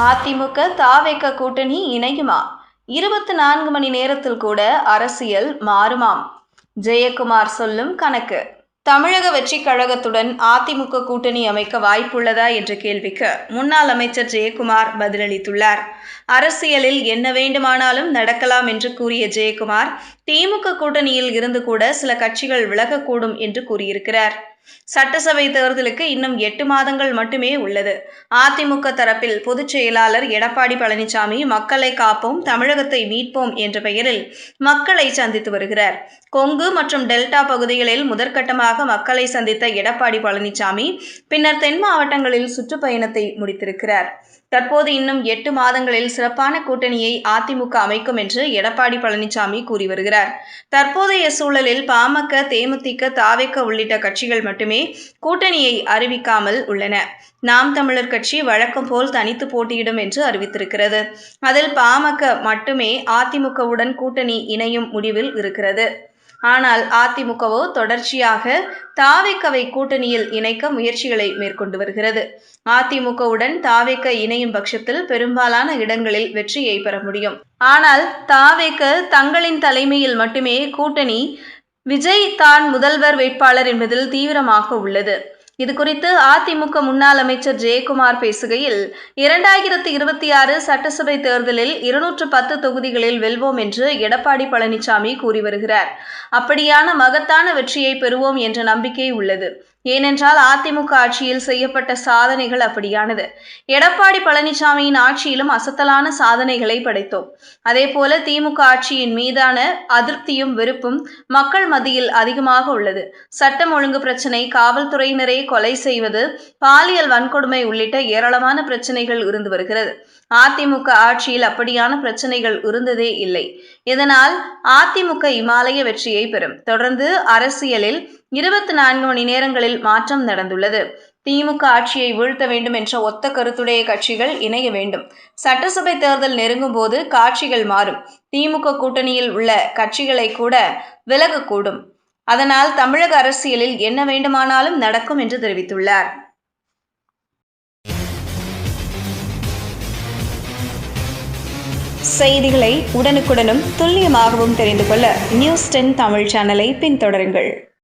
அதிமுக தாவேக கூட்டணி இணையுமா? 24 மணி நேரத்தில் கூட அரசியல் மாறுமாம். ஜெயக்குமார் சொல்லும் கணக்கு. தமிழக வெற்றிக் கழகத்துடன் அதிமுக கூட்டணி அமைக்க வாய்ப்புள்ளதா என்ற கேள்விக்கு முன்னாள் அமைச்சர் ஜெயக்குமார் பதிலளித்துள்ளார். அரசியலில் என்ன வேண்டுமானாலும் நடக்கலாம் என்று கூறிய ஜெயக்குமார், திமுக கூட்டணியில் இருந்து கூட சில கட்சிகள் விலகக்கூடும் என்று கூறியிருக்கிறார். சட்டசபை தேர்தலுக்கு இன்னும் 8 மாதங்கள் மட்டுமே உள்ளது. அதிமுக தரப்பில் பொதுச் செயலாளர் எடப்பாடி பழனிசாமி மக்களை காப்போம், தமிழகத்தை மீட்போம் என்ற பெயரில் மக்களை சந்தித்து வருகிறார். கொங்கு மற்றும் டெல்டா பகுதிகளில் முதற்கட்டமாக மக்களை சந்தித்த எடப்பாடி பழனிசாமி பின்னர் தென் மாவட்டங்களில் சுற்றுப்பயணத்தை முடித்திருக்கிறார். தற்போது இன்னும் 8 மாதங்களில் சிறப்பான கூட்டணியை அதிமுக அமைக்கும் என்று எடப்பாடி பழனிசாமி கூறி வருகிறார். தற்போதைய சூழலில் பாமக, தேமுதிக, தாவேக உள்ளிட்ட கட்சிகள் மட்டுமே கூட்டணியை அறிவிக்காமல் உள்ளன. நாம் தமிழர் கட்சி வழக்கம் போல் தனித்து போட்டியிடும் என்று அறிவித்திருக்கிறது. அதில் பாமக மட்டுமே அதிமுகவுடன் கூட்டணி இணையும் முடிவில் இருக்கிறது. ஆனால் அதிமுகவோ தொடர்ச்சியாக தாவேகவை கூட்டணியில் இணைக்க முயற்சிகளை மேற்கொண்டு வருகிறது. அதிமுகவுடன் தாவேக இணையும் பட்சத்தில் பெரும்பாலான இடங்களில் வெற்றியை பெற முடியும். ஆனால் தாவேக தங்களின் தலைமையில் மட்டுமே கூட்டணி, விஜய் தான் முதல்வர் வேட்பாளர் என்பதில் தீவிரமாக உள்ளது. இதுகுறித்து அதிமுக முன்னாள் அமைச்சர் ஜெயக்குமார் பேசுகையில், 2026 சட்டசபை தேர்தலில் 210 தொகுதிகளில் வெல்வோம் என்று எடப்பாடி பழனிசாமி கூறி வருகிறார். அப்படியான மகத்தான வெற்றியை பெறுவோம் என்ற நம்பிக்கை உள்ளது. ஏனென்றால் அதிமுக ஆட்சியில் செய்யப்பட்ட சாதனைகள் அப்படியானது. எடப்பாடி பழனிசாமியின் ஆட்சியிலும் அசத்தலான சாதனைகளை படைத்தோம். அதேபோல திமுக ஆட்சியின் மீதான அதிருப்தியும் வெறுப்பும் மக்கள் மத்தியில் அதிகமாக உள்ளது. சட்டம் ஒழுங்கு பிரச்சினை, காவல்துறையினரை கொலை செய்வது, பாலியல் வன்கொடுமை உள்ளிட்ட ஏராளமான பிரச்சனைகள் இருந்து வருகிறது. அதிமுக ஆட்சியில் அப்படியான பிரச்சனைகள் இருந்ததே இல்லை. இதனால் அதிமுக இமாலய வெற்றியை பெறும். தொடர்ந்து அரசியலில் 24 மணி நேரங்களில் மாற்றம் நடந்துள்ளது. திமுக ஆட்சியை வீழ்த்த வேண்டும் என்ற ஒத்த கருத்துடைய கட்சிகள் இணைய வேண்டும். சட்டசபை தேர்தல் நெருங்கும் போது காட்சிகள் மாறும். திமுக கூட்டணியில் உள்ள கட்சிகளை கூட விலகக்கூடும். அதனால் தமிழக அரசியலில் என்ன வேண்டுமானாலும் நடக்கும் என்று தெரிவித்துள்ளார். செய்திகளை உடனுக்குடனும் துல்லியமாகவும் தெரிந்து கொள்ள News 10 தமிழ் சேனலை பின்தொடருங்கள்.